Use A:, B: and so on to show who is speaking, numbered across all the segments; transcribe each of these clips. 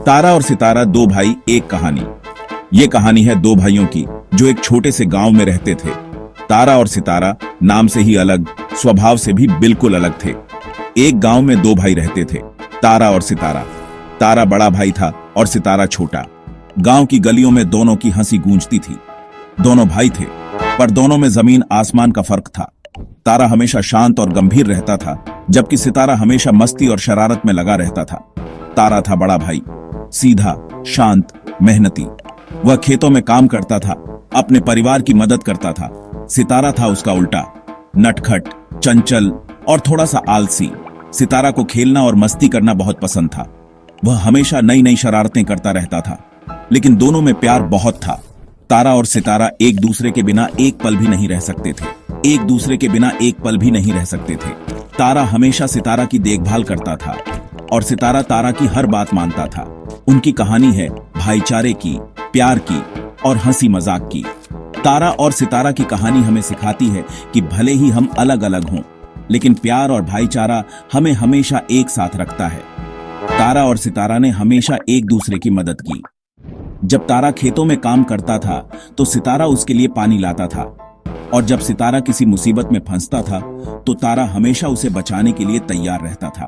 A: तारा और सितारा, दो भाई एक कहानी। ये कहानी है दो भाइयों की जो एक छोटे से गांव में रहते थे। तारा और सितारा नाम से ही अलग, स्वभाव से भी बिल्कुल अलग थे। एक गांव में दो भाई रहते थे, तारा और सितारा। तारा बड़ा भाई था और सितारा छोटा। गांव की गलियों में दोनों की हंसी गूंजती थी। दोनों भाई थे, पर दोनों में जमीन आसमान का फर्क था। तारा हमेशा शांत और गंभीर रहता था, जबकि सितारा हमेशा मस्ती और शरारत में लगा रहता था। तारा था बड़ा भाई, सीधा, शांत, मेहनती। वह खेतों में काम करता था, अपने परिवार की मदद करता था। सितारा था उसका उल्टा, नटखट, चंचल और थोड़ा सा आलसी। सितारा को खेलना और मस्ती करना बहुत पसंद था। वह हमेशा नई नई शरारतें करता रहता था, लेकिन दोनों में प्यार बहुत था। तारा और सितारा एक दूसरे के बिना एक पल भी नहीं रह सकते थे। एक दूसरे के बिना एक पल भी नहीं रह सकते थे। तारा हमेशा सितारा की देखभाल करता था और सितारा तारा की हर बात मानता था। उनकी कहानी है भाईचारे की, प्यार की और हंसी मजाक की। तारा और सितारा की कहानी हमें सिखाती है कि भले ही हम अलग अलग हों, लेकिन प्यार और भाईचारा हमें हमेशा एक साथ रखता है। तारा और सितारा ने हमेशा एक दूसरे की मदद की। जब तारा खेतों में काम करता था तो सितारा उसके लिए पानी लाता था, और जब सितारा किसी मुसीबत में फंसता था तो तारा हमेशा उसे बचाने के लिए तैयार रहता था।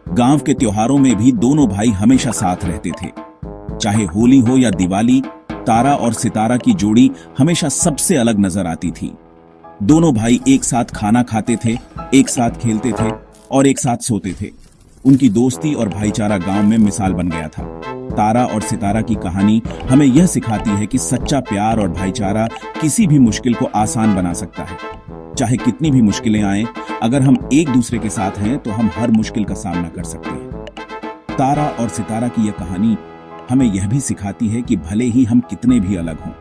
A: गांव के त्योहारों में भी दोनों भाई हमेशा साथ रहते थे। चाहे होली हो या दिवाली, तारा और सितारा की जोड़ी हमेशा सबसे अलग नजर आती थी। दोनों भाई एक साथ खाना खाते थे, एक साथ खेलते थे और एक साथ सोते थे। उनकी दोस्ती और भाईचारा गांव में मिसाल बन गया था। तारा और सितारा की कहानी हमें यह सिखाती है कि सच्चा प्यार और भाईचारा किसी भी मुश्किल को आसान बना सकता है। चाहे कितनी भी मुश्किलें आएं, अगर हम एक दूसरे के साथ हैं तो हम हर मुश्किल का सामना कर सकते हैं। तारा और सितारा की यह कहानी हमें यह भी सिखाती है कि भले ही हम कितने भी अलग हों,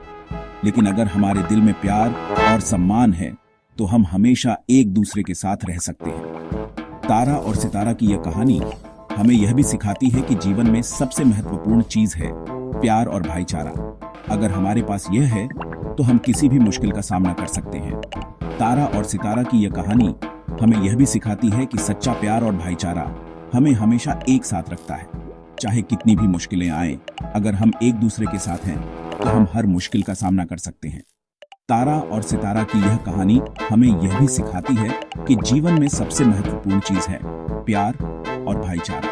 A: लेकिन अगर हमारे दिल में प्यार और सम्मान है तो हम हमेशा एक दूसरे के साथ रह सकते हैं। तारा और सितारा की यह कहानी हमें यह भी सिखाती है कि जीवन में सबसे महत्वपूर्ण चीज है प्यार और भाईचारा। अगर हमारे पास यह है तो हम किसी भी मुश्किल का सामना कर सकते हैं। तारा और सितारा की यह कहानी हमें यह भी सिखाती है कि सच्चा प्यार और भाईचारा हमें हमेशा एक साथ रखता है। चाहे कितनी भी मुश्किलें आए, अगर हम एक दूसरे के साथ हैं तो हम हर मुश्किल का सामना कर सकते हैं। तारा और सितारा की यह कहानी हमें यह भी सिखाती है कि जीवन में सबसे महत्वपूर्ण चीज है प्यार और भाईचारा।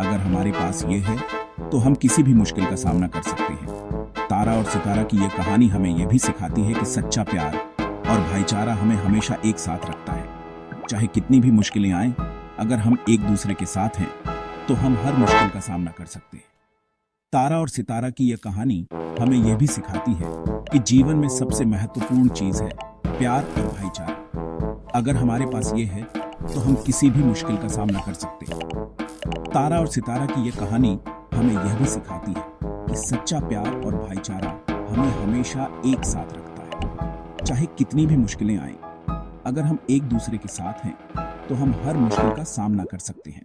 A: अगर हमारे पास ये है तो हम किसी भी मुश्किल का सामना कर सकते हैं। तारा और सितारा की यह कहानी हमें यह भी सिखाती है कि सच्चा प्यार और भाईचारा हमें हमेशा एक साथ रखता है। चाहे कितनी भी मुश्किलें आए, अगर हम एक दूसरे के साथ हैं तो हम हर मुश्किल का सामना कर सकते हैं। तारा और सितारा की यह कहानी हमें यह भी सिखाती है कि जीवन में सबसे महत्वपूर्ण चीज है प्यार और भाईचारा। अगर हमारे पास ये है तो हम किसी भी मुश्किल का सामना कर सकते हैं। तारा और सितारा की यह कहानी हमें यह भी सिखाती है कि सच्चा प्यार और भाईचारा हमें हमेशा एक साथ रखता है। चाहे कितनी भी मुश्किलें आए, अगर हम एक दूसरे के साथ हैं तो हम हर मुश्किल का सामना कर सकते हैं।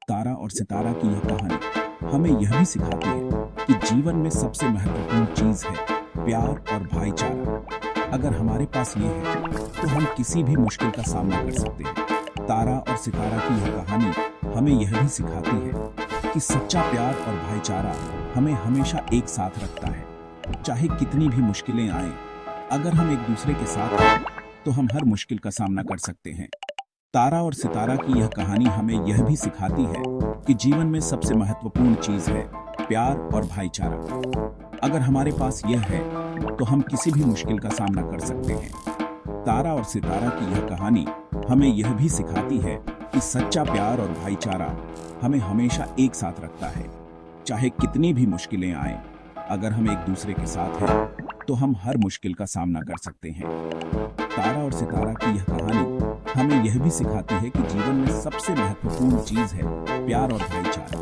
A: तारा और सितारा की यह कहानी हमें यह भी सिखाती है कि जीवन में सबसे महत्वपूर्ण चीज है प्यार और भाईचारा। अगर हमारे पास ये है तो हम किसी भी मुश्किल का सामना कर सकते हैं। तारा और सितारा की यह कहानी हमें यह भी सिखाती है कि सच्चा प्यार और भाईचारा हमें हमेशा एक साथ रखता है। चाहे कितनी भी मुश्किलें आए, अगर हम एक दूसरे के साथ हैं तो हम हर मुश्किल का सामना कर सकते हैं। तारा और सितारा की यह कहानी हमें यह भी सिखाती है कि जीवन में सबसे महत्वपूर्ण चीज है प्यार और भाईचारा। अगर हमारे पास यह है तो हम किसी भी मुश्किल का सामना कर सकते हैं। तारा और सितारा की यह कहानी हमें यह भी सिखाती है कि सच्चा प्यार और भाईचारा हमें हमेशा एक साथ रखता है। चाहे कितनी भी मुश्किलें आए, अगर हम एक दूसरे के साथ हैं तो हम हर मुश्किल का सामना कर सकते हैं। तारा और सितारा की यह कहानी हमें यह भी सिखाती है कि जीवन में सबसे महत्वपूर्ण चीज है प्यार और भाईचारा।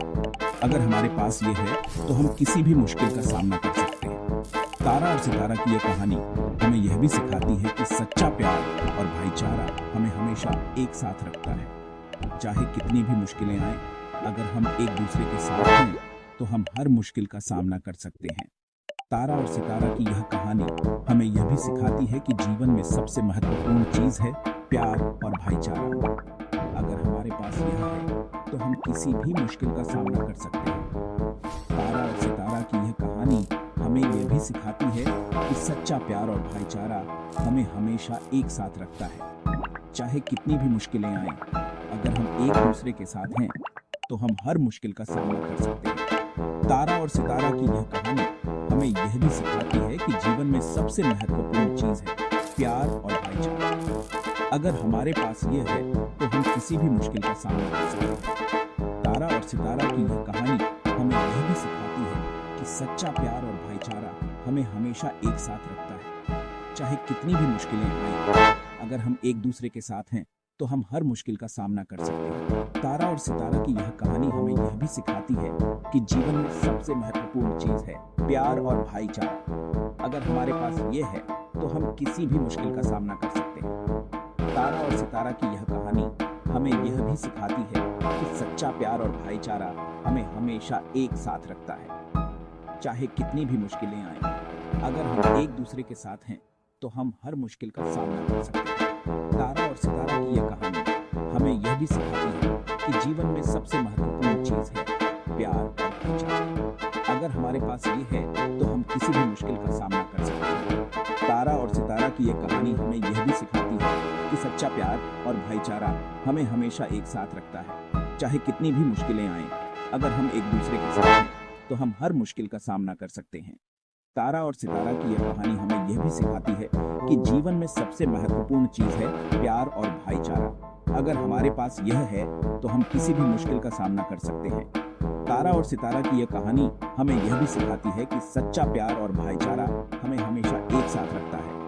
A: अगर हमारे पास ये है तो हम किसी भी मुश्किल का सामना कर सकते हैं। तारा और सितारा की यह कहानी हमें यह भी सिखाती है कि सच्चा प्यार और भाईचारा हमें हमेशा एक साथ रखता है। चाहे कितनी भी मुश्किलें आए, अगर हम एक दूसरे के साथ हैं तो हम हर मुश्किल का सामना कर सकते हैं। तारा और सितारा की यह कहानी हमें यह भी सिखाती है कि जीवन में सबसे महत्वपूर्ण चीज है प्यार और भाईचारा। अगर हमारे पास यह है
B: तो हम किसी भी मुश्किल का सामना कर सकते हैं। तारा और सितारा की यह कहानी हमें यह भी सिखाती है कि सच्चा प्यार और भाईचारा हमें हमेशा एक साथ रखता है। चाहे कितनी भी मुश्किलें आएं, अगर हम एक दूसरे के साथ हैं तो हम हर मुश्किल का सामना कर सकते हैं। तारा और सितारा की यह कहानी हमें यह भी सिखाती है कि जीवन में सबसे महत्वपूर्ण चीज है प्यार और भाईचारा। अगर हमारे पास ये है तो हम किसी भी मुश्किल का सामना कर सकते हैं। तारा और सितारा की यह कहानी हमें यह भी सिखाती है कि सच्चा प्यार और भाईचारा हमें हमेशा एक साथ रखता है। चाहे कितनी भी मुश्किलें आए, अगर हम एक दूसरे के साथ हैं तो हम हर मुश्किल का सामना कर सकते हैं। तारा और सितारा की यह कहानी हमें यह भी सिखाती है कि जीवन में सबसे महत्वपूर्ण चीज है प्यार और भाईचारा। अगर हमारे पास ये है तो हम किसी भी मुश्किल का सामना कर सकते हैं। तारा और सितारा की यह कहानी हमें यह भी सिखाती है कि सच्चा प्यार और भाईचारा हमें हमेशा एक साथ रखता है। चाहे कितनी भी मुश्किलें आए, अगर हम एक दूसरे के साथ हैं तो हम हर मुश्किल का सामना कर सकते हैं। तारा और सितारा की यह कहानी हमें यह भी सिखाती है कि जीवन में सबसे महत्वपूर्ण चीज है प्यार और भाईचारा। अगर हमारे पास ये है तो हम किसी भी मुश्किल का सामना कर सकते हैं। तारा और सितारा की यह कहानी हमें यह भी सिखाती है कि सच्चा प्यार और भाईचारा हमें हमेशा एक साथ रखता है। चाहे कितनी भी मुश्किलें आएं, अगर हम एक दूसरे के साथ हैं तो हम हर मुश्किल का सामना कर सकते हैं। तारा और सितारा की यह कहानी हमें यह भी सिखाती है कि जीवन में सबसे महत्वपूर्ण चीज है प्यार और भाईचारा। अगर हमारे पास यह है तो हम किसी भी मुश्किल का सामना कर सकते हैं। तारा और सितारा की यह कहानी हमें यह भी सिखाती है कि सच्चा प्यार और भाईचारा हमें हमेशा एक साथ रखता है।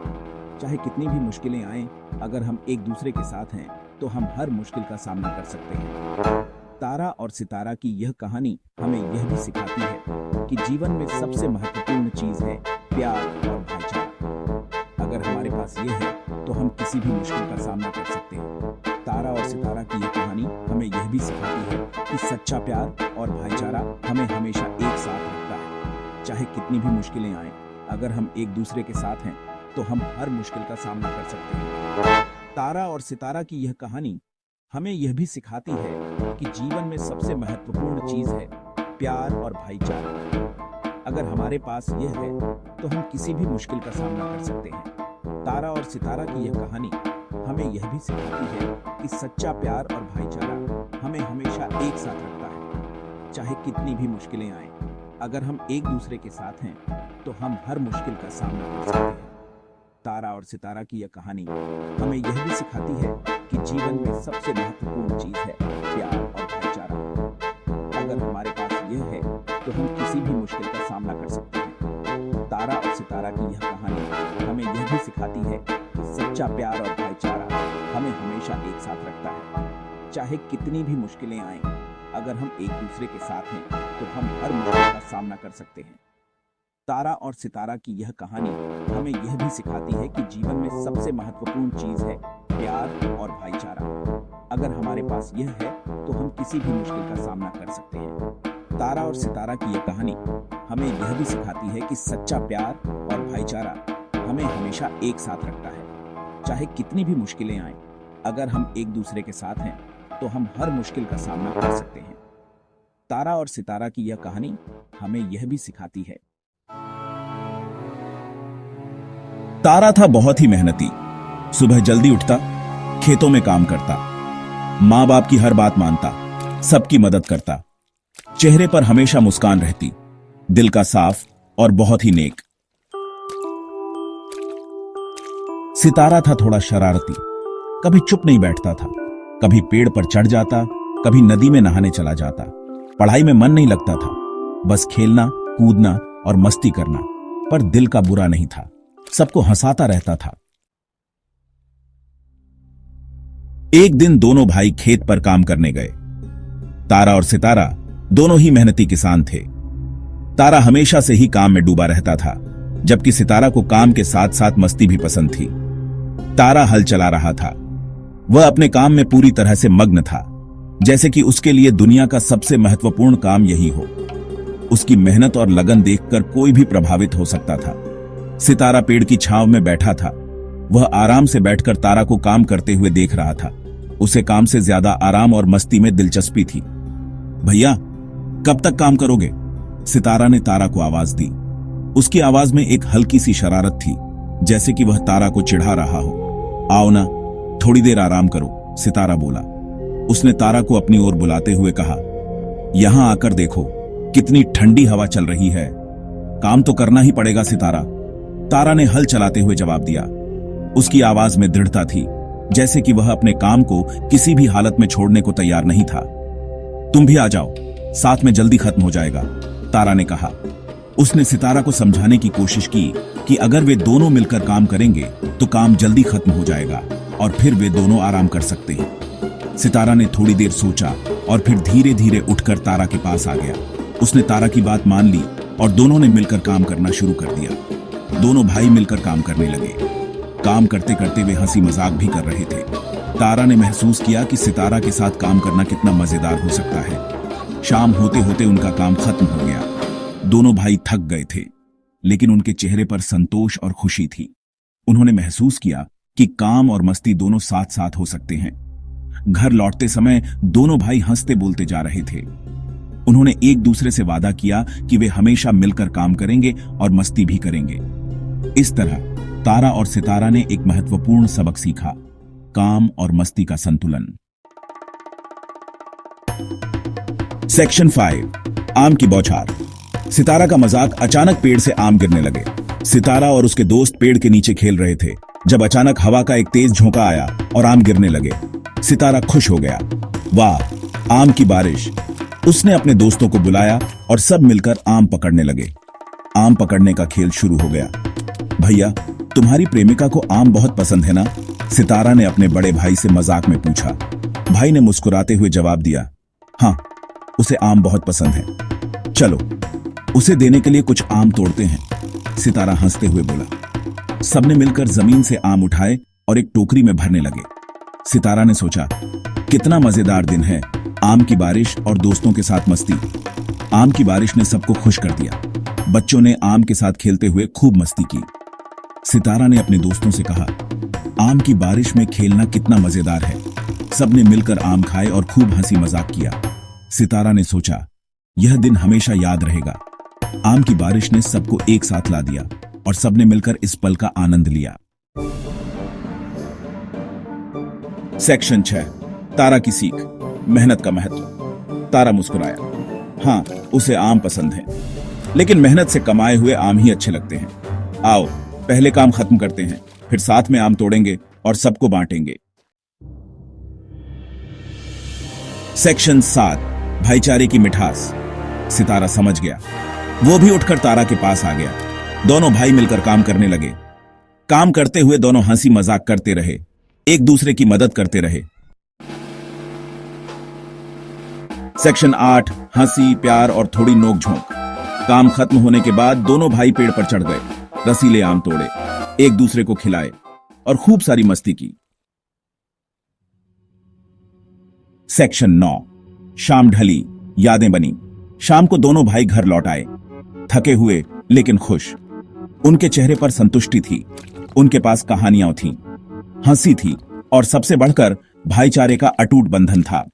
B: चाहे कितनी भी मुश्किलें आएं, अगर हम एक दूसरे के साथ हैं तो हम हर मुश्किल का सामना कर सकते हैं। तारा और सितारा की यह कहानी हमें यह भी सिखाती है कि जीवन में सबसे महत्वपूर्ण चीज है प्यार और भाईचारा। अगर हमारे पास ये है तो हम किसी भी मुश्किल का सामना कर सकते हैं। तारा और सितारा की यह कहानी हमें यह भी सिखाती है कि सच्चा प्यार और भाईचारा हमें हमेशा एक साथ रखता है। चाहे कितनी भी मुश्किलें आएं, अगर हम एक दूसरे के साथ हैं तो हम हर मुश्किल का सामना कर सकते हैं। तारा और सितारा की यह कहानी हमें यह भी सिखाती है कि जीवन में सबसे महत्वपूर्ण चीज है प्यार और भाईचारा। अगर हमारे पास यह है तो हम किसी भी मुश्किल का सामना कर सकते हैं। तारा और सितारा की यह कहानी हमें यह भी सिखाती है कि सच्चा प्यार और भाईचारा हमें हमेशा एक साथ रखता है। चाहे कितनी भी मुश्किलें आएं, अगर हम एक दूसरे के साथ हैं तो हम हर मुश्किल का सामना कर सकते हैं। तारा और सितारा की यह कहानी हमें यह भी सिखाती है कि जीवन में सबसे महत्वपूर्ण चीज है प्यार और भाईचारा। अगर हमारे पास यह है तो हम किसी भी मुश्किल का सामना कर सकते हैं। तारा और सितारा की यह कहानी हमें यह भी सिखाती है कि सच्चा प्यार और भाईचारा हमें हमेशा एक साथ रखता है। चाहे कितनी भी मुश्किलें आएं, अगर हम एक दूसरे के साथ हैं तो हम हर मुश्किल का सामना कर सकते हैं। तारा और सितारा की यह कहानी हमें यह भी सिखाती है कि जीवन में सबसे महत्वपूर्ण चीज है प्यार और भाईचारा। अगर हमारे पास यह है तो हम किसी भी मुश्किल का सामना कर सकते हैं। तारा और सितारा की यह कहानी हमें यह भी सिखाती है कि सच्चा प्यार और भाईचारा हमें हमेशा एक साथ रखता है। चाहे कितनी भी मुश्किलें आएं, अगर हम एक दूसरे के साथ हैं तो हम हर मुश्किल का सामना कर सकते हैं। तारा और सितारा की यह कहानी हमें यह भी सिखाती है।
A: तारा था बहुत ही मेहनती। सुबह जल्दी उठता, खेतों में काम करता, माँ बाप की हर बात मानता, सबकी मदद करता। चेहरे पर हमेशा मुस्कान रहती, दिल का साफ और बहुत ही नेक। सितारा था थोड़ा शरारती, कभी चुप नहीं बैठता था, कभी पेड़ पर चढ़ जाता, कभी नदी में नहाने चला जाता। पढ़ाई में मन नहीं लगता था, बस खेलना, कूदना और मस्ती करना, पर दिल का बुरा नहीं था, सबको हंसाता रहता था। एक दिन दोनों भाई खेत पर काम करने गए। तारा और सितारा दोनों ही मेहनती किसान थे। तारा हमेशा से ही काम में डूबा रहता था, जबकि सितारा को काम के साथ साथ मस्ती भी पसंद थी। तारा हल चला रहा था, वह अपने काम में पूरी तरह से मग्न था, जैसे कि उसके लिए दुनिया का सबसे महत्वपूर्ण काम यही हो। उसकी मेहनत और लगन देखकर कोई भी प्रभावित हो सकता था। सितारा पेड़ की छांव में बैठा था, वह आराम से बैठकर तारा को काम करते हुए देख रहा था। उसे काम से ज्यादा आराम और मस्ती में दिलचस्पी थी। भैया कब तक काम करोगे? सितारा ने तारा को आवाज दी। उसकी आवाज में एक हल्की सी शरारत थी, जैसे कि वह तारा को चिढ़ा रहा हो। आओ ना, थोड़ी देर आराम करो, सितारा बोला। उसने तारा को अपनी ओर बुलाते हुए कहा, यहां आकर देखो कितनी ठंडी हवा चल रही है। काम तो करना ही पड़ेगा सितारा। तारा ने हल चलाते हुए जवाब दिया। उसकी आवाज में दृढ़ता थी, जैसे कि वह अपने काम को किसी भी हालत में छोड़ने को तैयार नहीं था। तुम भी आ जाओ, साथ में जल्दी खत्म हो जाएगा, तारा ने कहा। उसने सितारा को समझाने की कोशिश की कि अगर वे दोनों मिलकर काम करेंगे तो काम जल्दी खत्म हो जाएगा और फिर वे दोनों आराम कर सकते हैं। सितारा ने थोड़ी देर सोचा और फिर धीरे धीरे उठकर तारा के पास आ गया। उसने तारा की बात मान ली और दोनों ने मिलकर काम करना शुरू कर दिया। दोनों भाई मिलकर काम करने लगे। काम करते करते वे हंसी मजाक भी कर रहे थे। तारा ने महसूस किया कि सितारा के साथ काम करना कितना मजेदार हो सकता है। शाम होते होते उनका काम खत्म हो गया। दोनों भाई थक गए थे, लेकिन उनके चेहरे पर संतोष और खुशी थी। उन्होंने महसूस किया कि काम और मस्ती दोनों साथ साथ हो सकते हैं। घर लौटते समय दोनों भाई हंसते बोलते जा रहे थे। उन्होंने एक दूसरे से वादा किया कि वे हमेशा मिलकर काम करेंगे और मस्ती भी करेंगे। इस तरह तारा और सितारा ने एक महत्वपूर्ण सबक सीखा, काम और मस्ती का संतुलन। सेक्शन 5, आम की बौछार। सितारा का मजाक, अचानक पेड़ से आम गिरने लगे। सितारा और उसके दोस्त पेड़ के नीचे खेल रहे थे जब अचानक हवा का एक तेज झोंका आया और आम गिरने लगे। सितारा खुश हो गया। वाह, आम की बारिश। उसने अपने दोस्तों को बुलाया और सब मिलकर आम पकड़ने लगे। आम पकड़ने का खेल शुरू हो गया। भैया, तुम्हारी प्रेमिका को आम बहुत पसंद है ना? सितारा ने अपने बड़े भाई से मजाक में पूछा। भाई ने मुस्कुराते हुए जवाब दिया, हाँ, उसे आम बहुत पसंद है। चलो, उसे देने के लिए कुछ आम तोड़ते हैं, सितारा हंसते हुए बोला। सबने मिलकर जमीन से आम उठाए और एक टोकरी में भरने लगे। सितारा ने सोचा, कितना मजेदार दिन है, आम की बारिश और दोस्तों के साथ मस्ती। आम की बारिश ने सबको खुश कर दिया। बच्चों ने आम के साथ खेलते हुए खूब मस्ती की। सितारा ने अपने दोस्तों से कहा, आम की बारिश में खेलना कितना मजेदार है। सबने मिलकर आम खाए और खूब हंसी मजाक किया। सितारा ने सोचा, यह दिन हमेशा याद रहेगा। आम की बारिश ने सबको एक साथ ला दिया और सबने मिलकर इस पल का आनंद लिया। सेक्शन 6, तारा की सीख, मेहनत का महत्व। तारा मुस्कुराया। हाँ, उसे आम पसंद है, लेकिन मेहनत से कमाए हुए आम ही अच्छे लगते हैं। आओ, पहले काम खत्म करते हैं, फिर साथ में आम तोड़ेंगे और सबको बांटेंगे। सेक्शन 7, भाईचारे की मिठास। सितारा समझ गया। वो भी उठकर तारा के पास आ गया। दोनों भाई मिलकर काम करने लगे। काम करते हुए दोनों हंसी मजाक करते रहे, एक दूसरे की मदद करते रहे। सेक्शन 8, हंसी, प्यार और थोड़ी नोक-झोंक। काम खत्म होने के बाद दोनों भाई पेड़ पर चढ़ गए, रसीले आम तोड़े, एक दूसरे को खिलाए और खूब सारी मस्ती की। सेक्शन 9, शाम ढली, यादें बनी। शाम को दोनों भाई घर लौट आए, थके हुए लेकिन खुश। उनके चेहरे पर संतुष्टि थी। उनके पास कहानियां थीं, हंसी थी और सबसे बढ़कर भाईचारे का अटूट बंधन था।